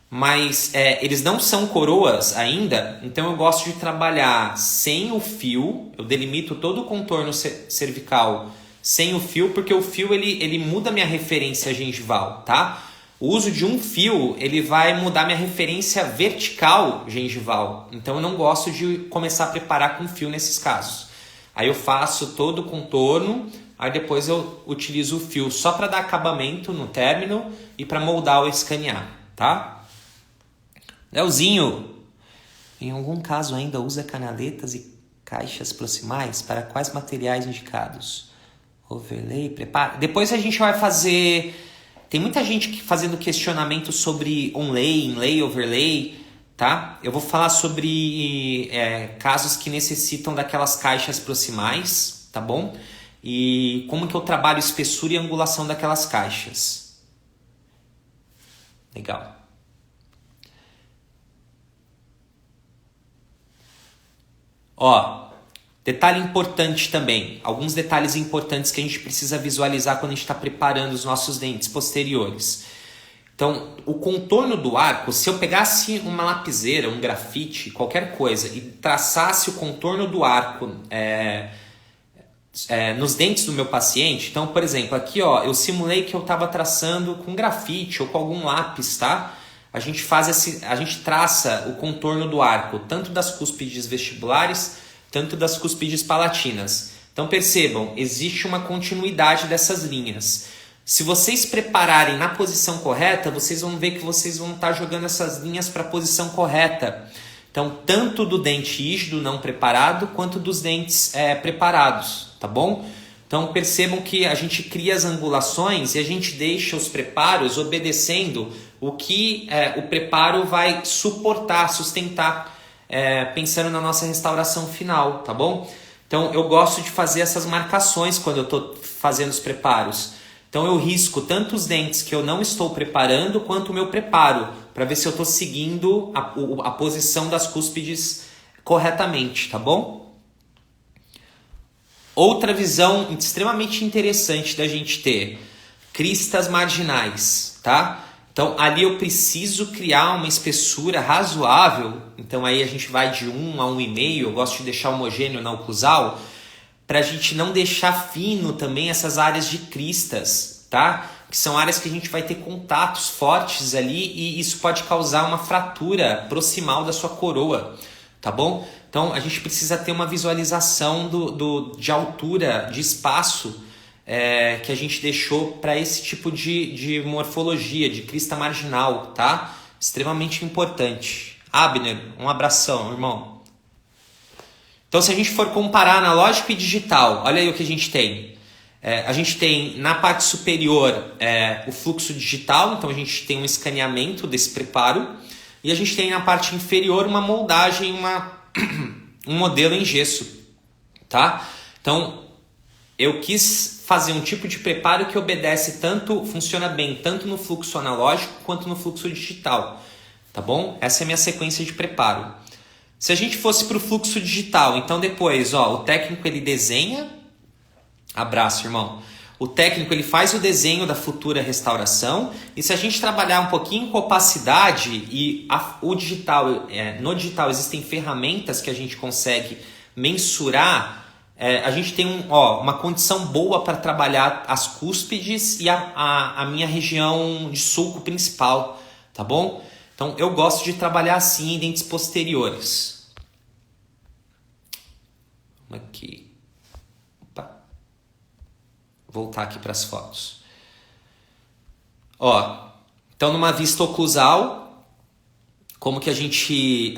mas eles não são coroas ainda, então eu gosto de trabalhar sem o fio. Eu delimito todo o contorno cervical sem o fio, porque o fio ele muda minha referência gengival, tá? O uso de um fio, ele vai mudar minha referência vertical gengival. Então eu não gosto de começar a preparar com fio nesses casos. Aí eu faço todo o contorno, aí depois eu utilizo o fio só para dar acabamento no término e para moldar ou escanear, tá? Leozinho, em algum caso ainda usa canaletas e caixas proximais? Para quais materiais indicados? Overlay, prepara. Depois a gente vai fazer... Tem muita gente fazendo questionamento sobre onlay, inlay, overlay, tá? Eu vou falar sobre casos que necessitam daquelas caixas proximais, tá bom? E como que eu trabalho espessura e angulação daquelas caixas. Legal. Ó, detalhe importante também, alguns detalhes importantes que a gente precisa visualizar quando a gente está preparando os nossos dentes posteriores. Então, o contorno do arco, se eu pegasse uma lapiseira, um grafite, qualquer coisa, e traçasse o contorno do arco nos dentes do meu paciente, então, por exemplo, aqui ó, eu simulei que eu estava traçando com grafite ou com algum lápis, tá? A gente traça o contorno do arco, tanto das cúspides vestibulares, tanto das cúspides palatinas. Então percebam, existe uma continuidade dessas linhas. Se vocês prepararem na posição correta, vocês vão ver que vocês vão estar jogando essas linhas para a posição correta. Então, tanto do dente rígido não preparado, quanto dos dentes preparados, tá bom? Então percebam que a gente cria as angulações e a gente deixa os preparos obedecendo o que o preparo vai suportar, sustentar, pensando na nossa restauração final, tá bom? Então eu gosto de fazer essas marcações quando eu estou fazendo os preparos. Então eu risco tanto os dentes que eu não estou preparando, quanto o meu preparo, para ver se eu estou seguindo a posição das cúspides corretamente, tá bom? Outra visão extremamente interessante da gente ter, cristas marginais, tá? Então, ali eu preciso criar uma espessura razoável. Então, aí a gente vai de 1 a 1,5. Eu gosto de deixar homogêneo na oclusal, para a gente não deixar fino também essas áreas de cristas, tá? Que são áreas que a gente vai ter contatos fortes ali e isso pode causar uma fratura proximal da sua coroa, tá bom? Então, a gente precisa ter uma visualização de altura, de espaço, que a gente deixou para esse tipo de morfologia, de crista marginal, tá? Extremamente importante. Abner, um abração, irmão. Então, se a gente for comparar analógico e digital, olha aí o que a gente tem. A gente tem na parte superior o fluxo digital, então a gente tem um escaneamento desse preparo, e a gente tem na parte inferior uma moldagem, um modelo em gesso, tá? Então, eu quis fazer um tipo de preparo que funciona bem tanto no fluxo analógico quanto no fluxo digital, tá bom? Essa é a minha sequência de preparo. Se a gente fosse para o fluxo digital, então depois, ó, o técnico ele desenha, abraço, irmão. O técnico ele faz o desenho da futura restauração, e se a gente trabalhar um pouquinho com opacidade e o digital, no digital existem ferramentas que a gente consegue mensurar. A gente tem uma condição boa para trabalhar as cúspides e a minha região de sulco principal, tá bom? Então eu gosto de trabalhar assim em dentes posteriores. Vamos aqui. Opa. Voltar aqui para as fotos. Então numa vista oclusal, como que a gente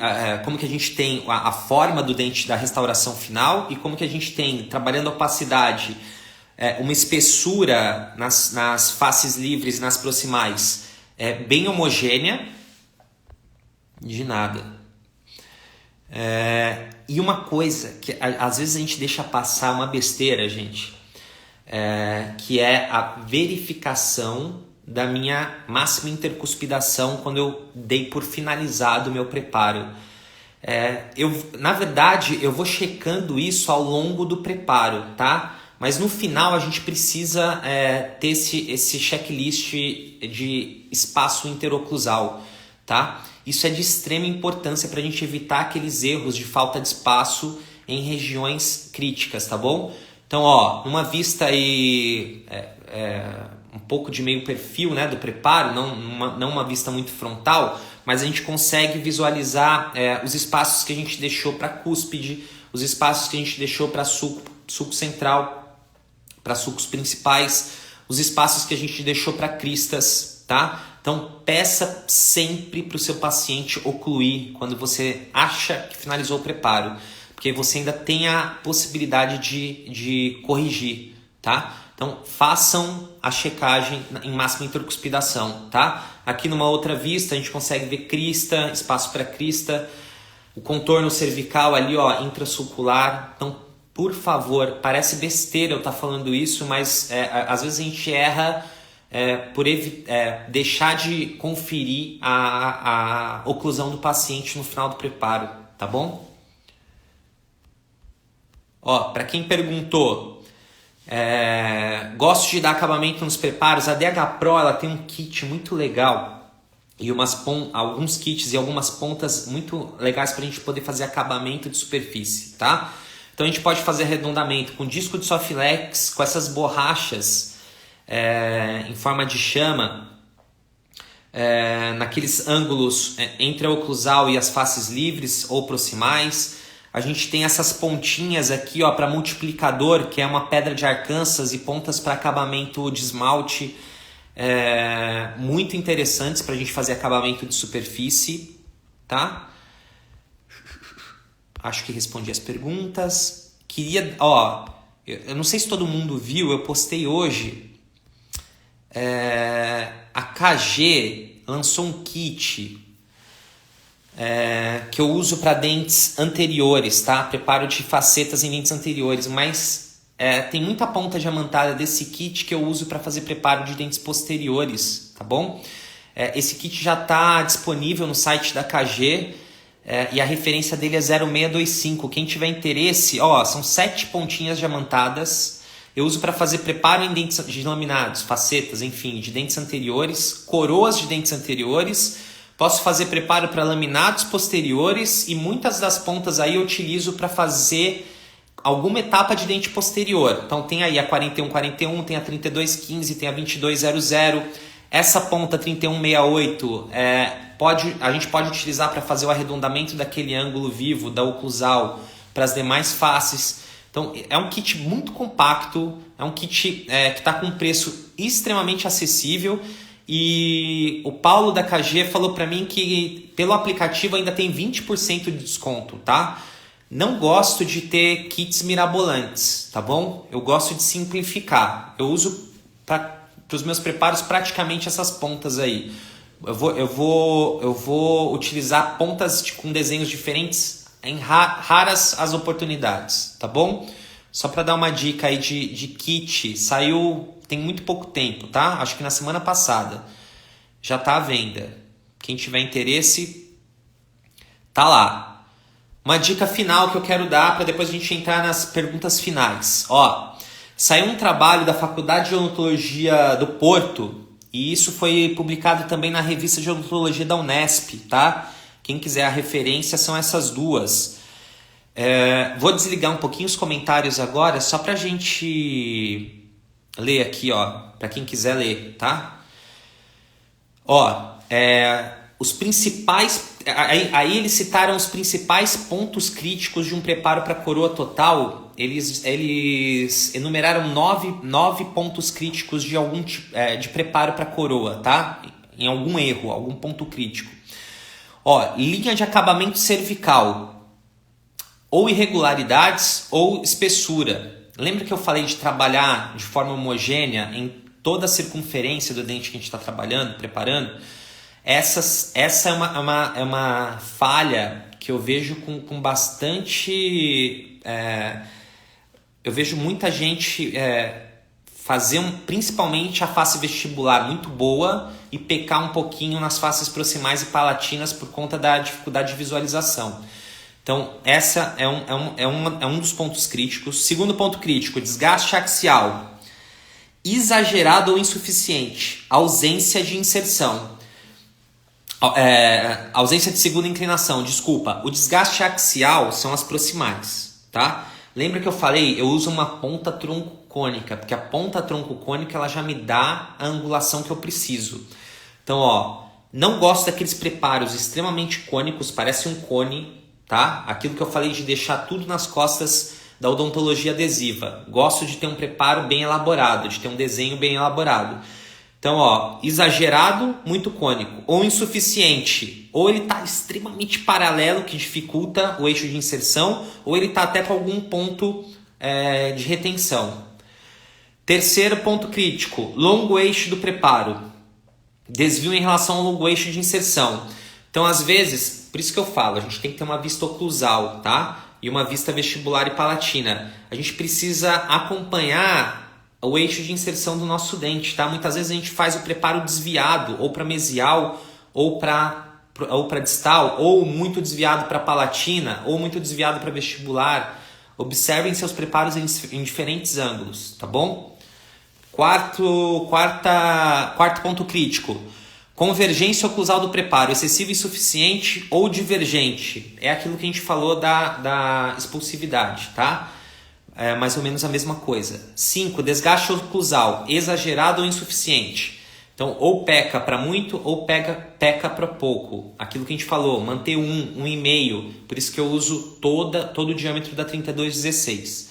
tem a forma do dente da restauração final e como que a gente tem, trabalhando a opacidade, uma espessura nas faces livres e nas proximais bem homogênea, de nada. E uma coisa que às vezes a gente deixa passar, uma besteira, gente, que é a verificação da minha máxima intercuspidação quando eu dei por finalizado o meu preparo. Na verdade, eu vou checando isso ao longo do preparo, tá? Mas no final a gente precisa ter esse checklist de espaço interoclusal, tá? Isso é de extrema importância para a gente evitar aqueles erros de falta de espaço em regiões críticas, tá bom? Então, numa vista aí um pouco de meio perfil, né, do preparo, não uma vista muito frontal, mas a gente consegue visualizar os espaços que a gente deixou para cúspide, os espaços que a gente deixou para sulco central, para sulcos principais, os espaços que a gente deixou para cristas, tá? Então, peça sempre para o seu paciente ocluir quando você acha que finalizou o preparo, porque você ainda tem a possibilidade de corrigir, tá? Então, façam a checagem em máxima intercuspidação, tá? Aqui numa outra vista, a gente consegue ver crista, espaço para crista, o contorno cervical ali, intrasulcular. Então, por favor, parece besteira eu estar falando isso, mas às vezes a gente erra por deixar de conferir a oclusão do paciente no final do preparo, tá bom? Para quem perguntou, gosto de dar acabamento nos preparos. A DH Pro ela tem um kit muito legal e alguns kits e algumas pontas muito legais para a gente poder fazer acabamento de superfície, tá? Então a gente pode fazer arredondamento com disco de Soflex, com essas borrachas em forma de chama, naqueles ângulos entre a oclusal e as faces livres ou proximais. A gente tem essas pontinhas aqui para multiplicador, que é uma pedra de Arkansas, e pontas para acabamento de esmalte, muito interessantes para a gente fazer acabamento de superfície, tá? Acho que respondi as perguntas. Eu não sei se todo mundo viu, eu postei hoje. A KG lançou um kit que eu uso para dentes anteriores, tá? Preparo de facetas em dentes anteriores, mas tem muita ponta diamantada desse kit que eu uso para fazer preparo de dentes posteriores, tá bom? Esse kit já está disponível no site da KG e a referência dele é 0625. Quem tiver interesse, são 7 pontinhas diamantadas. Eu uso para fazer preparo em dentes de laminados, facetas, enfim, de dentes anteriores, coroas de dentes anteriores. Posso fazer preparo para laminados posteriores e muitas das pontas aí eu utilizo para fazer alguma etapa de dente posterior. Então tem aí a 4141, tem a 3215, tem a 2200. Essa ponta 3168 a gente pode utilizar para fazer o arredondamento daquele ângulo vivo da oclusal para as demais faces. Então é um kit muito compacto, é um kit que está com um preço extremamente acessível. E o Paulo da KG falou para mim que pelo aplicativo ainda tem 20% de desconto, tá? Não gosto de ter kits mirabolantes, tá bom? Eu gosto de simplificar. Eu uso para os meus preparos praticamente essas pontas aí. Eu vou utilizar pontas com desenhos diferentes em raras as oportunidades, tá bom? Só para dar uma dica aí de kit, saiu tem muito pouco tempo, tá? Acho que na semana passada. Já tá à venda. Quem tiver interesse, tá lá. Uma dica final que eu quero dar para depois a gente entrar nas perguntas finais. Saiu um trabalho da Faculdade de Odontologia do Porto e isso foi publicado também na revista de Odontologia da Unesp, tá? Quem quiser a referência são essas duas. Vou desligar um pouquinho os comentários agora, só pra gente ler aqui, para quem quiser ler, tá? Os principais... Aí eles citaram os principais pontos críticos de um preparo para coroa total. Eles enumeraram 9 pontos críticos de algum de preparo para coroa, tá? Em algum erro, algum ponto crítico. Linha de acabamento cervical. Ou irregularidades ou espessura. Lembra que eu falei de trabalhar de forma homogênea em toda a circunferência do dente que a gente está trabalhando, preparando? Essa é uma falha que eu vejo com bastante... eu vejo muita gente fazer principalmente a face vestibular muito boa e pecar um pouquinho nas faces proximais e palatinas por conta da dificuldade de visualização. Então, essa é um dos pontos críticos. Segundo ponto crítico, desgaste axial. Exagerado ou insuficiente. Ausência de inserção. Ausência de segunda inclinação, desculpa. O desgaste axial são as proximais, tá? Lembra que eu falei? Eu uso uma ponta troncocônica, porque a ponta troncocônica ela já me dá a angulação que eu preciso. Então, não gosto daqueles preparos extremamente cônicos, parece um cone, tá? Aquilo que eu falei de deixar tudo nas costas da odontologia adesiva. Gosto de ter um preparo bem elaborado, de ter um desenho bem elaborado. Então, exagerado, muito cônico, ou insuficiente, ou ele está extremamente paralelo, que dificulta o eixo de inserção, ou ele está até com algum ponto de retenção. Terceiro ponto crítico, longo eixo do preparo, desvio em relação ao longo eixo de inserção. Então, às vezes, por isso que eu falo, a gente tem que ter uma vista oclusal, tá? E uma vista vestibular e palatina. A gente precisa acompanhar o eixo de inserção do nosso dente, tá? Muitas vezes a gente faz o preparo desviado, ou para mesial, ou para distal, ou muito desviado para palatina, ou muito desviado para vestibular. Observem seus preparos em diferentes ângulos, tá bom? Quarto ponto crítico. Convergência oclusal do preparo, excessivo, insuficiente ou divergente. É aquilo que a gente falou da expulsividade, tá? É mais ou menos a mesma coisa. 5. Desgaste oclusal, exagerado ou insuficiente. Então, ou peca para muito ou peca para pouco. Aquilo que a gente falou, manter 1,5. Por isso que eu uso todo o diâmetro da 3216.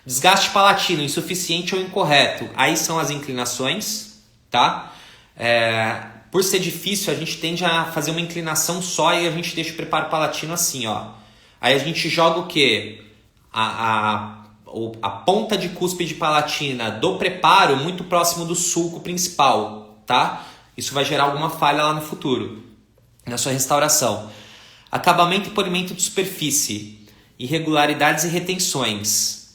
Desgaste palatino, insuficiente ou incorreto. Aí são as inclinações, tá? Por ser difícil, a gente tende a fazer uma inclinação só e a gente deixa o preparo palatino assim, ó. Aí a gente joga o quê? A ponta de cúspide palatina do preparo muito próximo do sulco principal, tá? Isso vai gerar alguma falha lá no futuro, na sua restauração. Acabamento e polimento de superfície, irregularidades e retenções.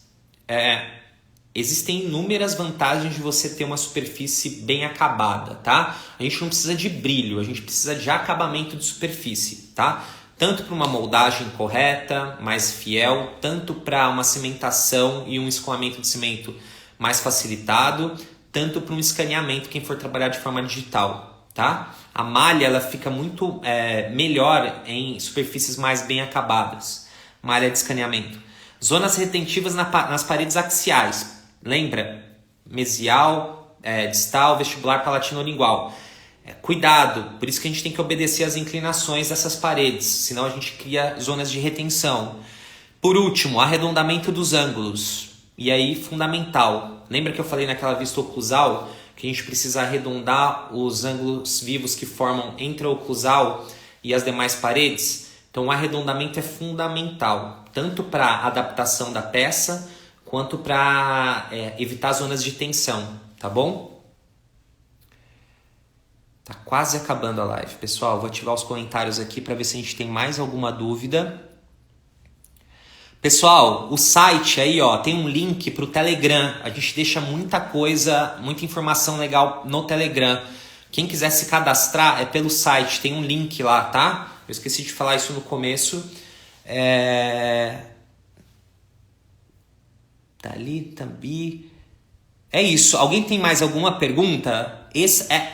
Existem inúmeras vantagens de você ter uma superfície bem acabada, tá? A gente não precisa de brilho, a gente precisa de acabamento de superfície, tá? Tanto para uma moldagem correta, mais fiel, tanto para uma cimentação e um escoamento de cimento mais facilitado, tanto para um escaneamento, quem for trabalhar de forma digital, tá? A malha ela fica muito melhor em superfícies mais bem acabadas, malha de escaneamento. Zonas retentivas nas paredes axiais, lembra? Mesial, distal, vestibular, palatino-lingual. Cuidado, por isso que a gente tem que obedecer às inclinações dessas paredes, senão a gente cria zonas de retenção. Por último, arredondamento dos ângulos. E aí, fundamental. Lembra que eu falei naquela vista oclusal que a gente precisa arredondar os ângulos vivos que formam entre a oclusal e as demais paredes? Então, o arredondamento é fundamental, tanto para a adaptação da peça, quanto para evitar zonas de tensão, tá bom? Tá quase acabando a live, pessoal. Vou ativar os comentários aqui para ver se a gente tem mais alguma dúvida. Pessoal, o site aí, ó, tem um link para o Telegram. A gente deixa muita coisa, muita informação legal no Telegram. Quem quiser se cadastrar é pelo site, tem um link lá, tá? Eu esqueci de falar isso no começo. Dali, Tambi. É isso. Alguém tem mais alguma pergunta?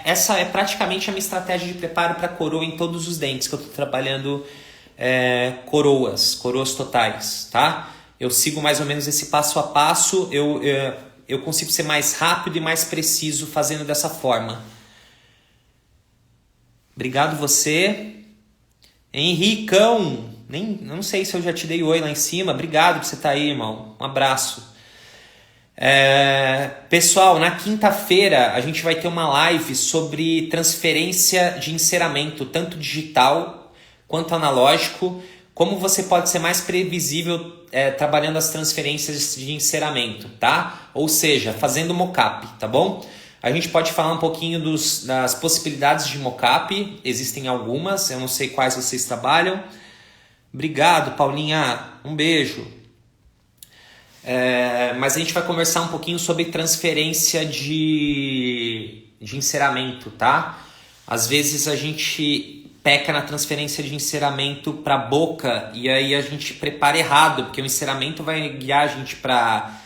Essa é praticamente a minha estratégia de preparo para coroa em todos os dentes que eu estou trabalhando. Coroas totais, tá? Eu sigo mais ou menos esse passo a passo. Eu consigo ser mais rápido e mais preciso fazendo dessa forma. Obrigado você. Henricão, não sei se eu já te dei oi lá em cima. Obrigado por você estar aí, irmão. Um abraço. Pessoal, na quinta-feira a gente vai ter uma live sobre transferência de enceramento, tanto digital quanto analógico. Como você pode ser mais previsível trabalhando as transferências de enceramento, tá? Ou seja, fazendo mockup, tá bom? A gente pode falar um pouquinho das possibilidades de mockup. Existem algumas, eu não sei quais vocês trabalham. Obrigado, Paulinha. Um beijo. Mas a gente vai conversar um pouquinho sobre transferência de enceramento, tá? Às vezes a gente peca na transferência de enceramento para a boca e aí a gente prepara errado, porque o enceramento vai guiar a gente para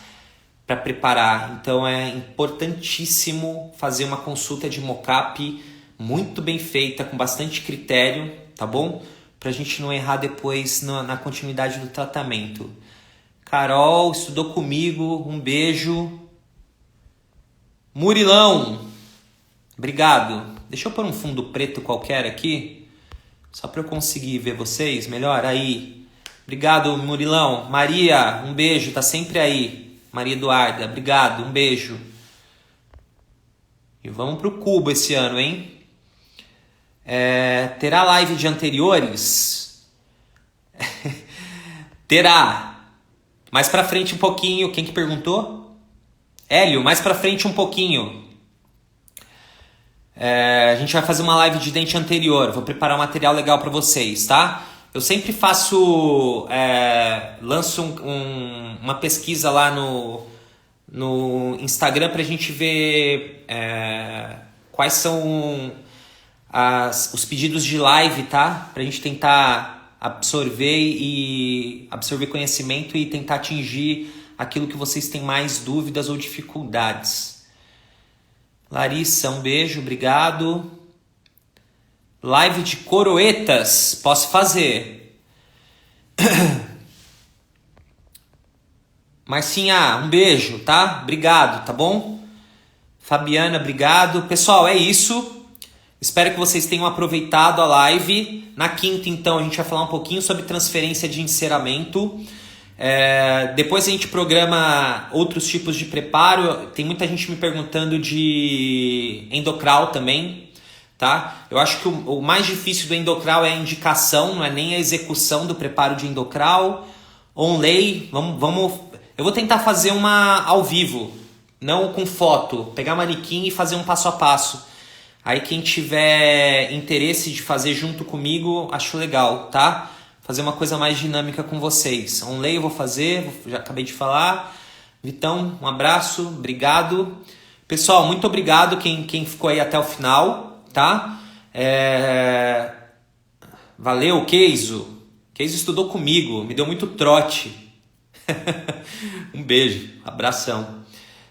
preparar. Então é importantíssimo fazer uma consulta de mocap muito bem feita, com bastante critério, tá bom? Pra gente não errar depois na continuidade do tratamento. Carol, estudou comigo, um beijo. Murilão, obrigado. Deixa eu pôr um fundo preto qualquer aqui, só para eu conseguir ver vocês melhor. Aí, obrigado, Murilão. Maria, um beijo, tá sempre aí. Maria Eduarda, obrigado, um beijo. E vamos pro cubo esse ano, hein? Terá live de anteriores? Terá. Mais pra frente um pouquinho. Quem que perguntou? Hélio, mais pra frente um pouquinho. A gente vai fazer uma live de dente anterior. Vou preparar um material legal pra vocês, tá? Eu sempre faço... lanço uma pesquisa lá no Instagram pra gente ver quais são os pedidos de live, tá? Pra gente tentar absorver conhecimento e tentar atingir aquilo que vocês têm mais dúvidas ou dificuldades. Larissa, um beijo, obrigado. Live de coroetas, posso fazer. Marcinha, um beijo, tá? Obrigado, tá bom? Fabiana, obrigado. Pessoal, é isso. Espero que vocês tenham aproveitado a live. Na quinta, então, a gente vai falar um pouquinho sobre transferência de enceramento. Depois a gente programa outros tipos de preparo. Tem muita gente me perguntando de endocral também, tá? Eu acho que o mais difícil do endocral é a indicação, não é nem a execução do preparo de endocral. Onlay, eu vou tentar fazer uma ao vivo, não com foto. Pegar manequim e fazer um passo a passo. Aí quem tiver interesse de fazer junto comigo, acho legal, tá? Fazer uma coisa mais dinâmica com vocês. Onlay eu vou fazer, já acabei de falar. Vitão, um abraço, obrigado. Pessoal, muito obrigado quem ficou aí até o final, tá? Valeu, Keizo. Keizo estudou comigo, me deu muito trote. Um beijo, abração.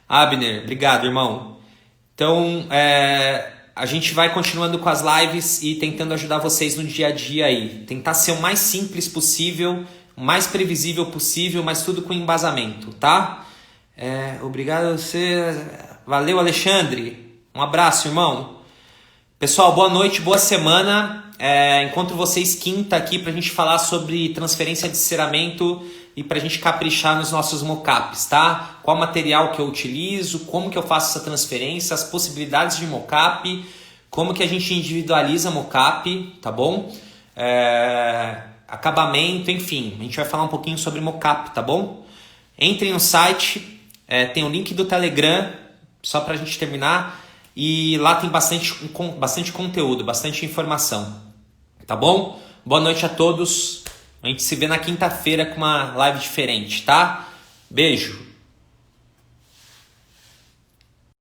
Abner, obrigado, irmão. Então, a gente vai continuando com as lives e tentando ajudar vocês no dia a dia aí. Tentar ser o mais simples possível, o mais previsível possível, mas tudo com embasamento, tá? Obrigado a você. Valeu, Alexandre. Um abraço, irmão. Pessoal, boa noite, boa semana. Encontro vocês quinta aqui pra gente falar sobre transferência de enceramento e pra gente caprichar nos nossos mockups, tá? Qual material que eu utilizo, como que eu faço essa transferência, as possibilidades de mockup, como que a gente individualiza mockup, tá bom? Acabamento, enfim, a gente vai falar um pouquinho sobre mockup, tá bom? Entrem no site, tem o link do Telegram, só pra gente terminar, e lá tem bastante conteúdo, bastante informação, tá bom? Boa noite a todos. A gente se vê na quinta-feira com uma live diferente, tá? Beijo!